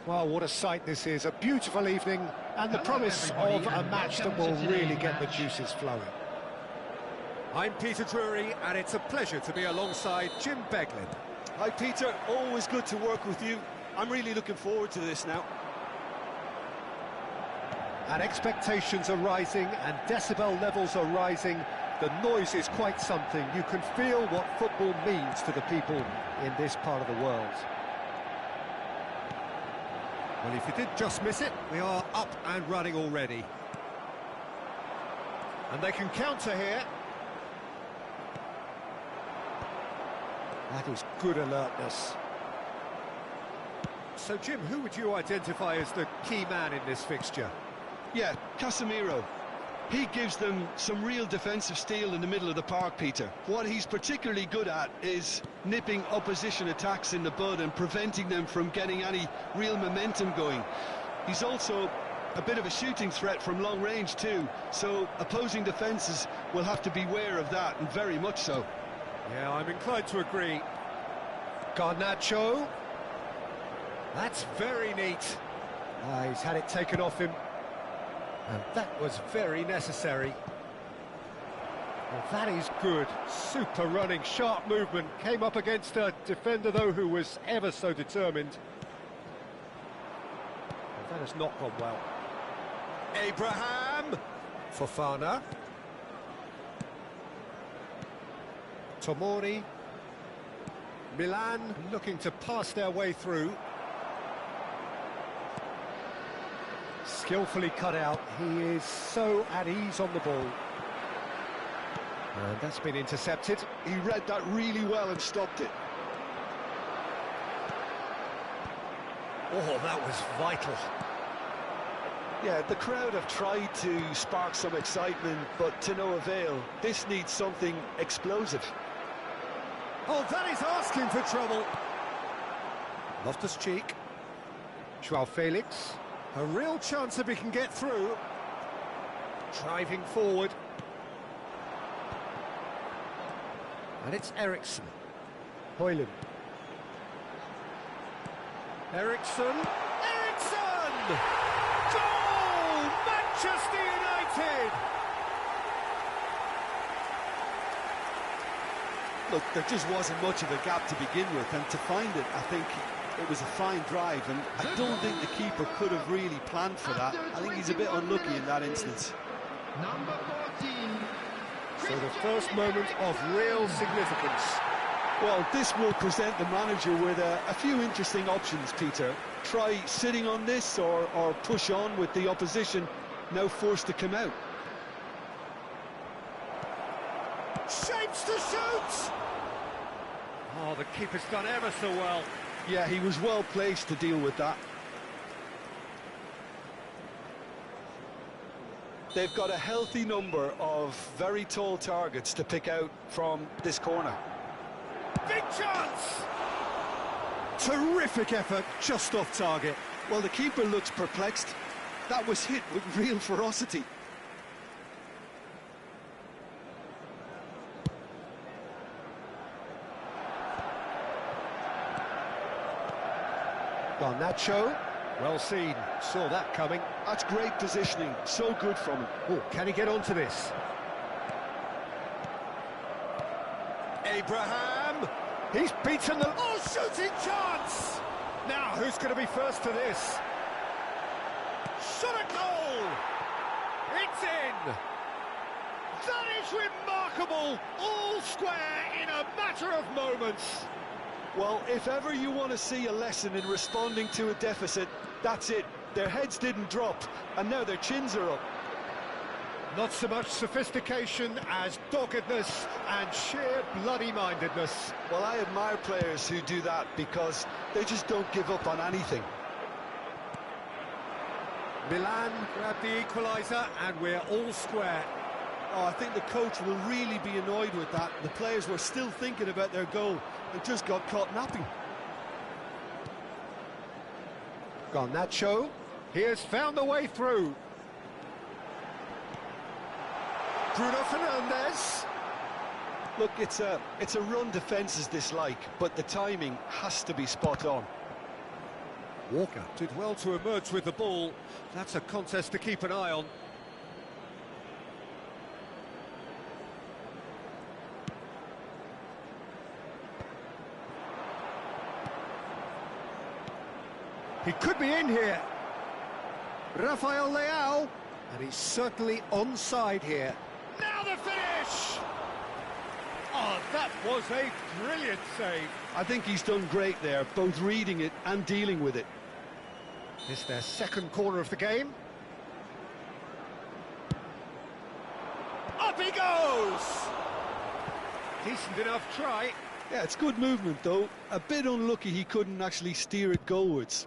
Well, what a sight this is. A beautiful evening and the promise of a match that will really get the juices flowing. I'm Peter Drury, and it's a pleasure to be alongside Jim Beglin. Hi Peter, always good to work with you. I'm really looking forward to this now. And expectations are rising and decibel levels are rising. The noise is quite something. You can feel what football means to the people in this part of the world. Well, if you did just miss it, we are up and running already. And they can counter here. That is good alertness. So, Jim, who would you identify as the key man in this fixture? Yeah, Casemiro. He gives them some real defensive steel in the middle of the park, Peter. What he's particularly good at is nipping opposition attacks in the bud and preventing them from getting any real momentum going. He's also a bit of a shooting threat from long range too, so opposing defences will have to beware of that, and very much so. Yeah, I'm inclined to agree. Garnacho. That's very neat. He's had it taken off him. And that was very necessary. Well, that is good. Super running, sharp movement. Came up against a defender, though, who was ever so determined. Well, that has not gone well. Abraham! Fofana. Tomori. Milan looking to pass their way through. Skillfully cut out. He is so at ease on the ball. And that's been intercepted. He read that really well and stopped it. Oh, that was vital. Yeah, the crowd have tried to spark some excitement, but to no avail. This needs something explosive. Oh, that is asking for trouble. Loftus-Cheek. Joao Felix. A real chance if he can get through. Driving forward. And it's Eriksson. Højlund. Eriksson. Eriksson! Goal! Manchester United! Look, there just wasn't much of a gap to begin with, and to find it, I think it was a fine drive, and I don't think the keeper could have really planned for that. I think he's a bit unlucky in that instance. Number 14. So the first moment of real significance. Well, this will present the manager with a few interesting options, Peter. Try sitting on this or push on with the opposition now forced to come out. Shapes to shoot! Oh, the keeper's done ever so well. Yeah, he was well placed to deal with that. They've got a healthy number of very tall targets to pick out from this corner. Big chance! Terrific effort, just off target. Well, the keeper looks perplexed. That was hit with real ferocity. Garnacho, well seen, saw that coming. That's great positioning, so good from him. Oh, can he get onto this? Abraham! He's beaten the... Oh, shooting chance! Now, who's going to be first to this? Shot a goal! It's in! That is remarkable! All square in a matter of moments. Well, if ever you want to see a lesson in responding to a deficit, that's it. Their heads didn't drop, and now their chins are up. Not so much sophistication as doggedness and sheer bloody-mindedness. Well, I admire players who do that because they just don't give up on anything. Milan grabbed the equaliser, and we're all square. Oh, I think the coach will really be annoyed with that. The players were still thinking about their goal and just got caught napping. Garnacho, he has found the way through. Bruno Fernandes. Look, it's a run defence is dislike, but the timing has to be spot on. Walker. Did well to emerge with the ball. That's a contest to keep an eye on. He could be in here. Rafael Leao. And he's certainly onside here. Now the finish! Oh, that was a brilliant save. I think he's done great there, both reading it and dealing with it. It's their second corner of the game. Up he goes! Decent enough try. Yeah, it's good movement though. A bit unlucky he couldn't actually steer it goalwards.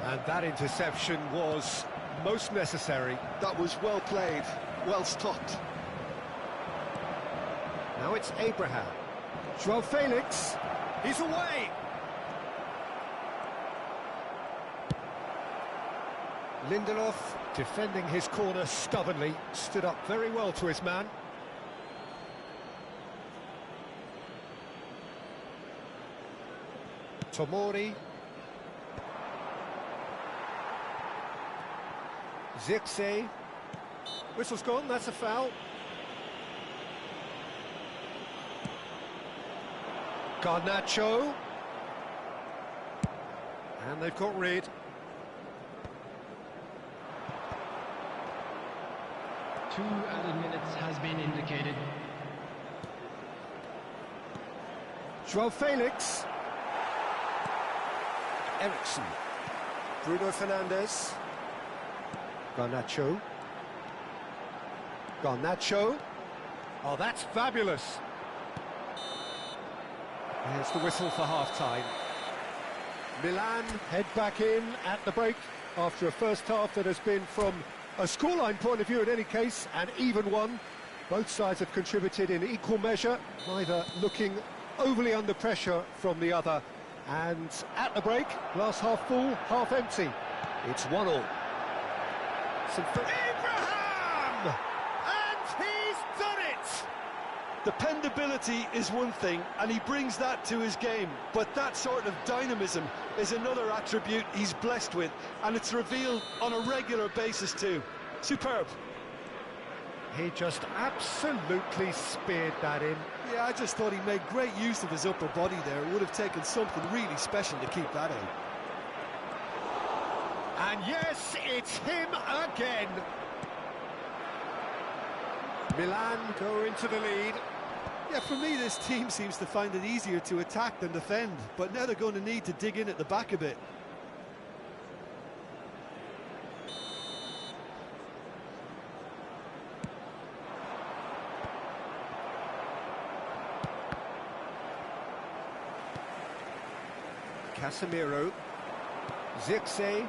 And that interception was most necessary. That was well played, well stopped. Now it's Abraham. Joao Felix. He's away! Lindelof defending his corner stubbornly, stood up very well to his man. Tomori. Zirkzee. Whistle's gone, that's a foul. Garnacho. And they've got rid. Two added minutes has been indicated. Joao Felix. Ericsson. Bruno Fernandes. Garnacho. Garnacho. Oh, that's fabulous. Here's the whistle for half-time. Milan head back in at the break after a first half that has been, from a scoreline point of view in any case, an even one. Both sides have contributed in equal measure, neither looking overly under pressure from the other. And at the break, glass half full, half empty. It's 1-1. Abraham! And he's done it! Dependability is one thing, and he brings that to his game, but that sort of dynamism is another attribute he's blessed with, and it's revealed on a regular basis too. Superb. He just absolutely speared that in. Yeah, I just thought he made great use of his upper body there. It would have taken something really special to keep that in. And yes, it's him again. Milan go into the lead. Yeah, for me, this team seems to find it easier to attack than defend, but now they're going to need to dig in at the back a bit. Casemiro. Zirkzee.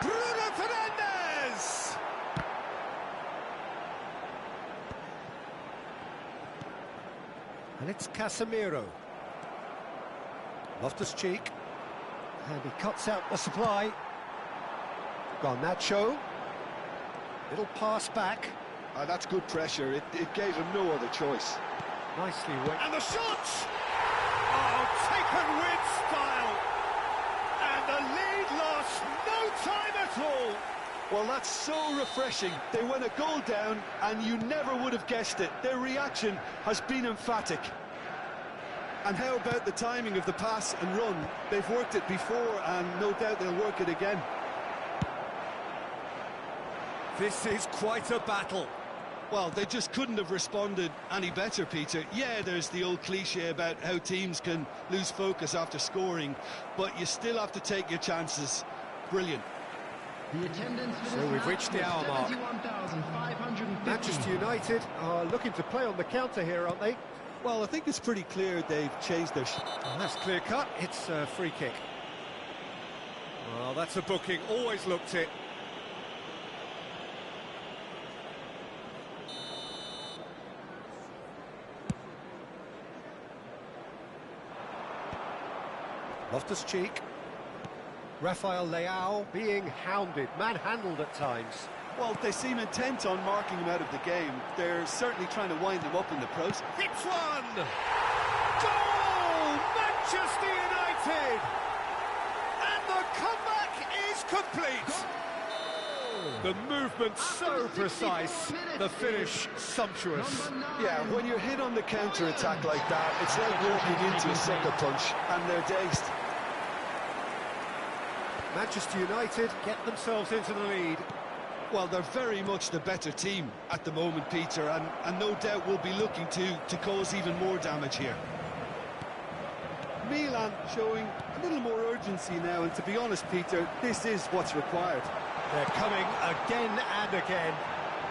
Bruno Fernandes! And it's Casemiro. Loftus-Cheek. And he cuts out the supply. Garnacho. Little pass back. That's good pressure. It gave him no other choice. Nicely wet. And the shot! Oh, taken with style! And the lead lost no time at all! Well, that's so refreshing. They went a goal down, and you never would have guessed it. Their reaction has been emphatic. And how about the timing of the pass and run? They've worked it before, and no doubt they'll work it again. This is quite a battle. Well, they just couldn't have responded any better, Peter. Yeah, there's the old cliche about how teams can lose focus after scoring, but you still have to take your chances. Brilliant. The attendance for So this we've match reached the was hour mark. 71,550. Manchester United are looking to play on the counter here, aren't they? Well, I think it's pretty clear they've changed their... And that's clear cut. It's a free kick. Well, that's a booking. Always looked it. Loftus-Cheek. Rafael Leao being hounded, manhandled at times. Well, they seem intent on marking him out of the game. They're certainly trying to wind him up in the process. Hits one! Goal! Manchester United! And the comeback is complete! The movement so precise, the finish sumptuous. Yeah, when you're hit on the counter-attack like that, it's like walking into a sucker punch, and they're dazed. Manchester United get themselves into the lead. Well, they're very much the better team at the moment, Peter, and no doubt will be looking to cause even more damage here. Milan showing a little more urgency now, and to be honest, Peter, this is what's required. They're coming again and again.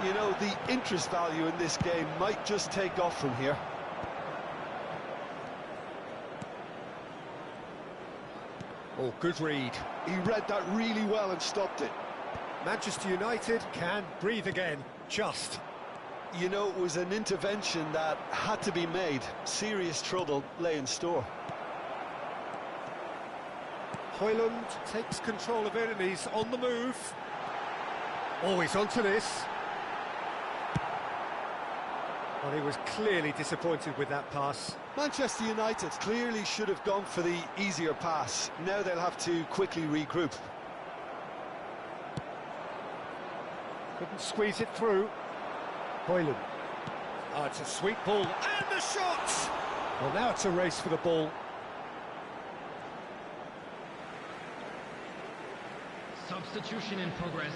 You know, the interest value in this game might just take off from here. Oh, good read. He read that really well and stopped it. Manchester United can breathe again, just. You know, it was an intervention that had to be made. Serious trouble lay in store. Højlund takes control of it and he's on the move. Oh, he's onto this. Well, he was clearly disappointed with that pass. Manchester United clearly should have gone for the easier pass. Now they'll have to quickly regroup. Couldn't squeeze it through. Højlund. Oh, it's a sweet ball. And the shot! Well, now it's a race for the ball. Substitution in progress.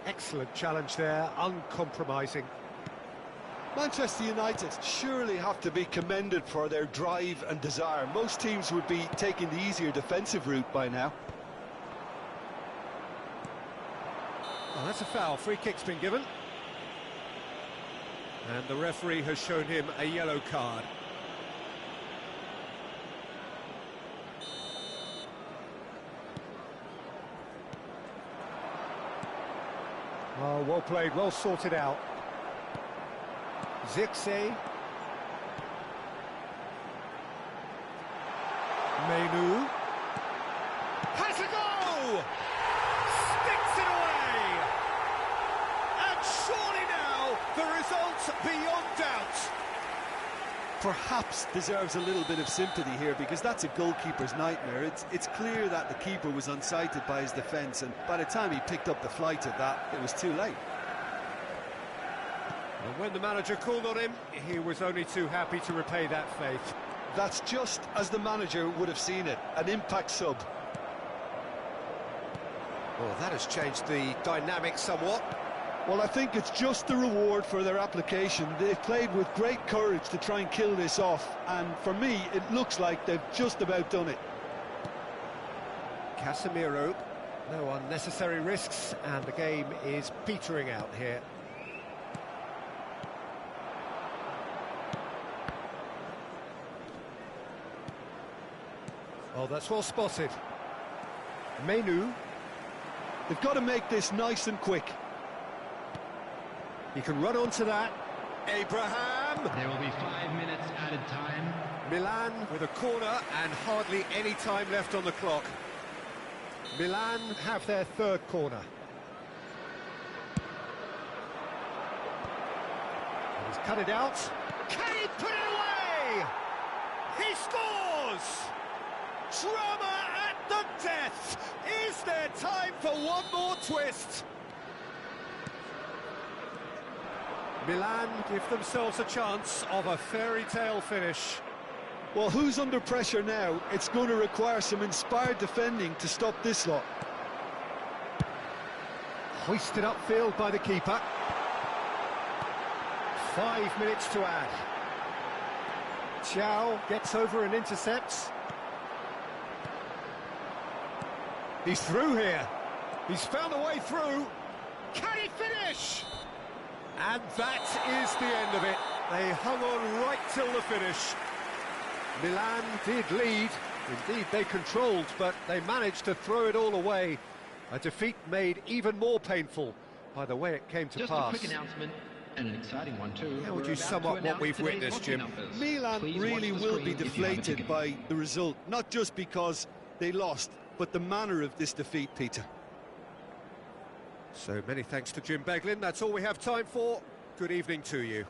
Excellent challenge there, uncompromising. Manchester United surely have to be commended for their drive and desire. Most teams would be taking the easier defensive route by now. Oh, that's a foul. Free kick's been given. And the referee has shown him a yellow card. Oh, well played, well sorted out. Zirkzee. Menu. Has a go! Sticks it away! And surely now, the result's beyond doubt. Perhaps deserves a little bit of sympathy here, because that's a goalkeeper's nightmare. It's clear that the keeper was unsighted by his defence, and by the time he picked up the flight of that, it was too late. And when the manager called on him, he was only too happy to repay that faith. That's just as the manager would have seen it, an impact sub. Well, that has changed the dynamic somewhat. Well, I think it's just the reward for their application. They've played with great courage to try and kill this off, and for me, it looks like they've just about done it. Casemiro, no unnecessary risks, and the game is petering out here. Oh, that's well spotted. Menu. They've got to make this nice and quick. He can run onto that. Abraham. There will be 5 minutes added time. Milan with a corner and hardly any time left on the clock. Milan have their third corner. And he's cut it out. Can he put it away? He scores! Drama at the death! Is there time for one more twist? Milan give themselves a chance of a fairy tale finish. Well, who's under pressure now? It's going to require some inspired defending to stop this lot. Hoisted upfield by the keeper. 5 minutes to add. Chow gets over and intercepts. He's through here. He's found a way through. Can he finish? And that is the end of it. They hung on right till the finish. Milan did lead. Indeed, they controlled, but they managed to throw it all away. A defeat made even more painful by the way it came to Just pass. a quick announcement, and an exciting one too. How would We're you about sum to up what announce we've today's witnessed, booking Jim? numbers. Milan Please really watch the will be screen if you have a deflated ticket. by the result, not just because they lost, but the manner of this defeat, Peter. So many thanks to Jim Beglin. That's all we have time for. Good evening to you.